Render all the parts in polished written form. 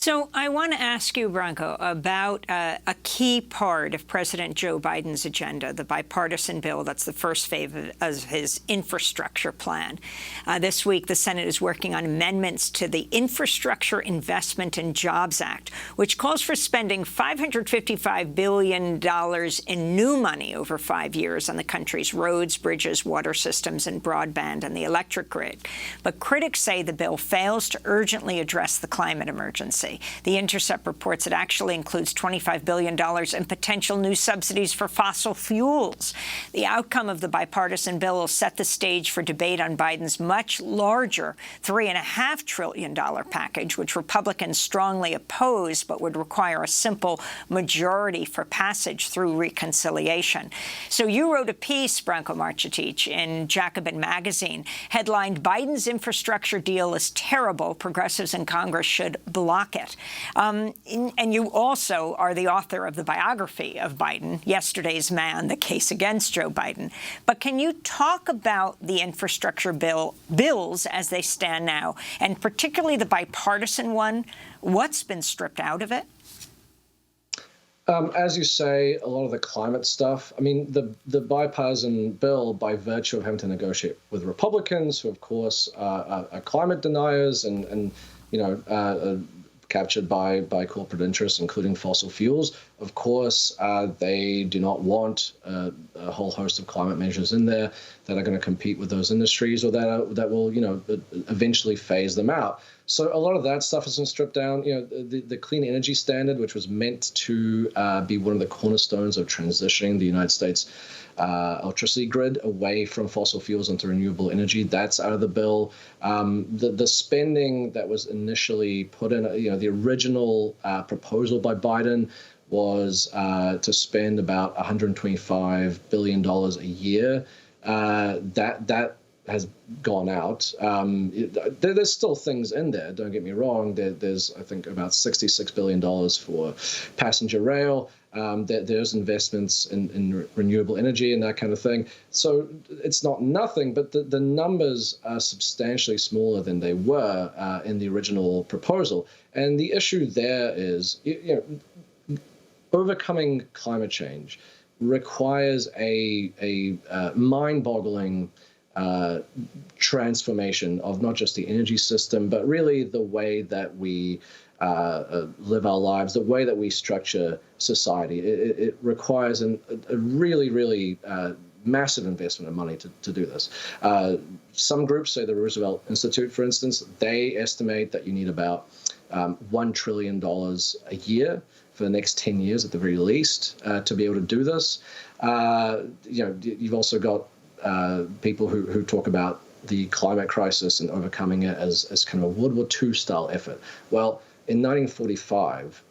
So I want to ask you, Branko, about a key part of President Joe Biden's agenda, the bipartisan bill that's the first phase of his infrastructure plan. This week, the Senate is working on amendments to the Infrastructure Investment and Jobs Act, which calls for spending $555 billion in new money over 5 years on the country's roads, bridges, water systems, and broadband and the electric grid. But critics say the bill fails to urgently address the climate emergency. The Intercept reports it actually includes $25 billion in potential new subsidies for fossil fuels. The outcome of the bipartisan bill will set the stage for debate on Biden's much larger $3.5 trillion package, which Republicans strongly oppose, but would require a simple majority for passage through reconciliation. So you wrote a piece, Branko Marcetic, in Jacobin magazine, headlined "Biden's infrastructure deal is terrible. Progressives in Congress should block it." And you also are the author of the biography of Biden, Yesterday's Man, The Case Against Joe Biden. But can you talk about the infrastructure bills as they stand now, and particularly the bipartisan one? What's been stripped out of it? As you say, a lot of the climate stuff. I mean, the bipartisan bill, by virtue of having to negotiate with Republicans, who, of course, are climate deniers and captured by corporate interests, including fossil fuels. Of course, they do not want a whole host of climate measures in there that are going to compete with those industries, or that will, eventually phase them out. So a lot of that stuff has been stripped down. The clean energy standard, which was meant to be one of the cornerstones of transitioning the United States electricity grid away from fossil fuels into renewable energy, that's out of the bill. The spending that was initially put in, the original proposal by Biden was to spend about $125 billion a year. That has gone out. There's still things in there, don't get me wrong. There's, I think, about $66 billion for passenger rail. There's investments in renewable energy and that kind of thing. So it's not nothing, but the numbers are substantially smaller than they were in the original proposal. And the issue there is, overcoming climate change requires a mind-boggling transformation of not just the energy system, but really the way that we live our lives, the way that we structure society. It requires a really, really massive investment of money to do this. Some groups, say the Roosevelt Institute, for instance, they estimate that you need about $1 trillion a year for the next 10 years at the very least to be able to do this. You've also got people who talk about the climate crisis and overcoming it as kind of a World War II style effort. Well, in 1945,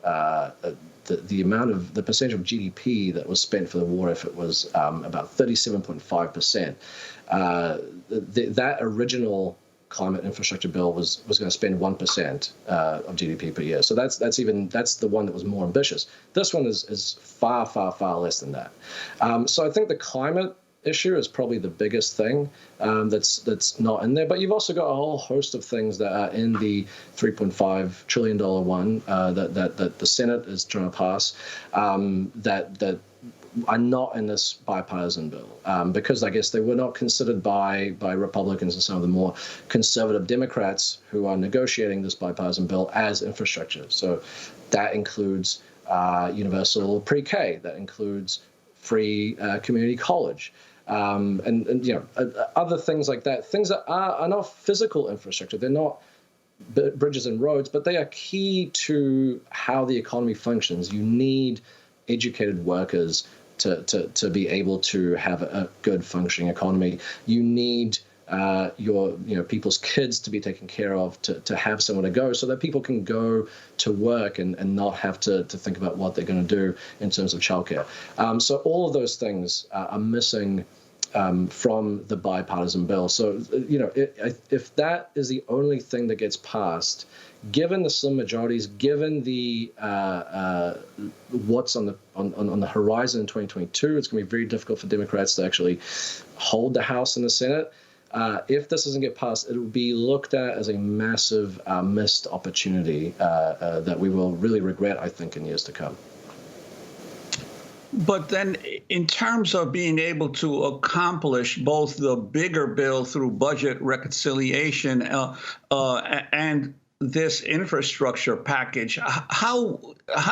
the percentage of GDP that was spent for the war effort was about 37.5%. That original climate infrastructure bill was going to spend 1% of GDP per year. So that's the one that was more ambitious. This one is far, far, far less than that. So I think the climate issue is probably the biggest thing that's not in there. But you've also got a whole host of things that are in the $3.5 trillion one that the Senate is trying to pass that are not in this bipartisan bill because I guess they were not considered by Republicans and some of the more conservative Democrats who are negotiating this bipartisan bill as infrastructure. So that includes universal pre-K, that includes free community college, and other things like that, things that are not physical infrastructure. They're not bridges and roads, but they are key to how the economy functions. You need educated workers to be able to have a good functioning economy. You need your people's kids to be taken care of, to have somewhere to go so that people can go to work and not have to think about what they're going to do in terms of childcare. So all of those things are missing from the bipartisan bill. So, if that is the only thing that gets passed, given the slim majorities, given the what's on the horizon in 2022, it's going to be very difficult for Democrats to actually hold the House and the Senate. If this doesn't get passed, it will be looked at as a massive missed opportunity that we will really regret, I think, in years to come. But then in terms of being able to accomplish both the bigger bill through budget reconciliation and this infrastructure package, how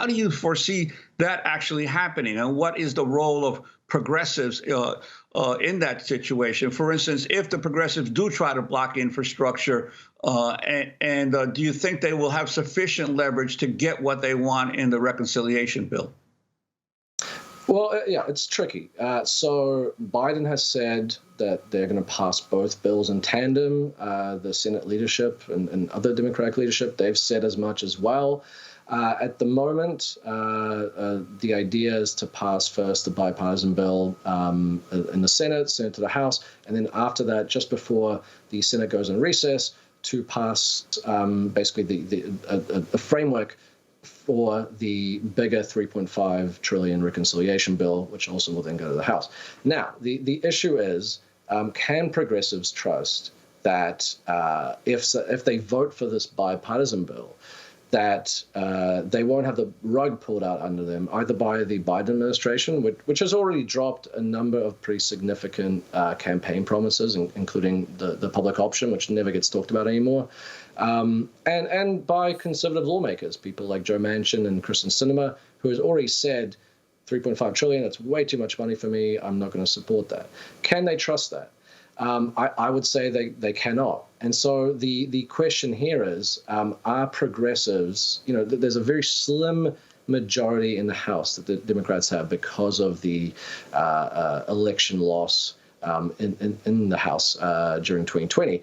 do you foresee that actually happening? And what is the role of progressives in that situation? For instance, if the progressives do try to block infrastructure, do you think they will have sufficient leverage to get what they want in the reconciliation bill? Well, yeah, it's tricky. So Biden has said that they're going to pass both bills in tandem. The Senate leadership and other Democratic leadership, they've said as much as well. At the moment, the idea is to pass first the bipartisan bill in the Senate, send it to the House, and then after that, just before the Senate goes in recess, to pass basically the framework for the bigger $3.5 trillion reconciliation bill, which also will then go to the House. Now, the issue is, can progressives trust that if they vote for this bipartisan bill, that they won't have the rug pulled out under them, either by the Biden administration, which has already dropped a number of pretty significant campaign promises, including the public option, which never gets talked about anymore, and by conservative lawmakers, people like Joe Manchin and Kristen Sinema, who has already said, 3.5 trillion, that's way too much money for me, I'm not going to support that. Can they trust that? I would say they cannot. And so the question here is, are progressives, there's a very slim majority in the House that the Democrats have because of the election loss in the House during 2020,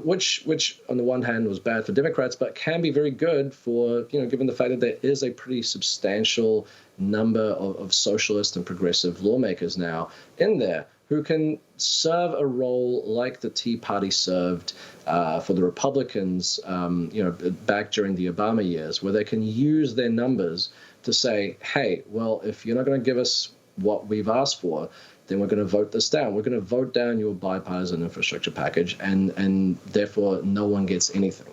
which on the one hand was bad for Democrats, but can be very good for, given the fact that there is a pretty substantial number of socialist and progressive lawmakers now in there who can serve a role like the Tea Party served for the Republicans, back during the Obama years, where they can use their numbers to say, hey, well, if you're not going to give us what we've asked for, then we're going to vote this down. We're going to vote down your bipartisan infrastructure package, and therefore no one gets anything.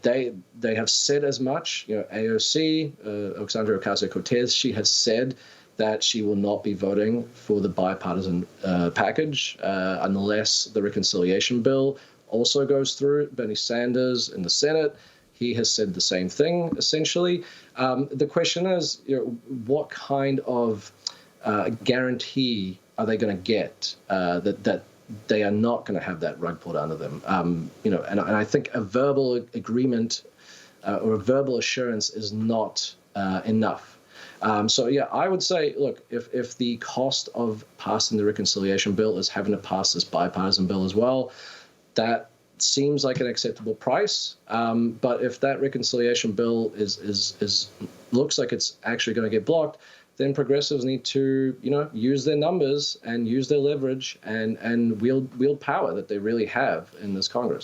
They have said as much. AOC, Alexandria Ocasio-Cortez, she has said that she will not be voting for the bipartisan package unless the reconciliation bill also goes through. Bernie Sanders in the Senate, he has said the same thing, essentially. The question is, what kind of guarantee are they going to get that they are not going to have that rug pulled under them? And I think a verbal agreement or a verbal assurance is not enough. So, yeah, I would say, look, if the cost of passing the reconciliation bill is having to pass this bipartisan bill as well, that seems like an acceptable price. But if that reconciliation bill looks like it's actually going to get blocked, then progressives need to, use their numbers and use their leverage and wield power that they really have in this Congress.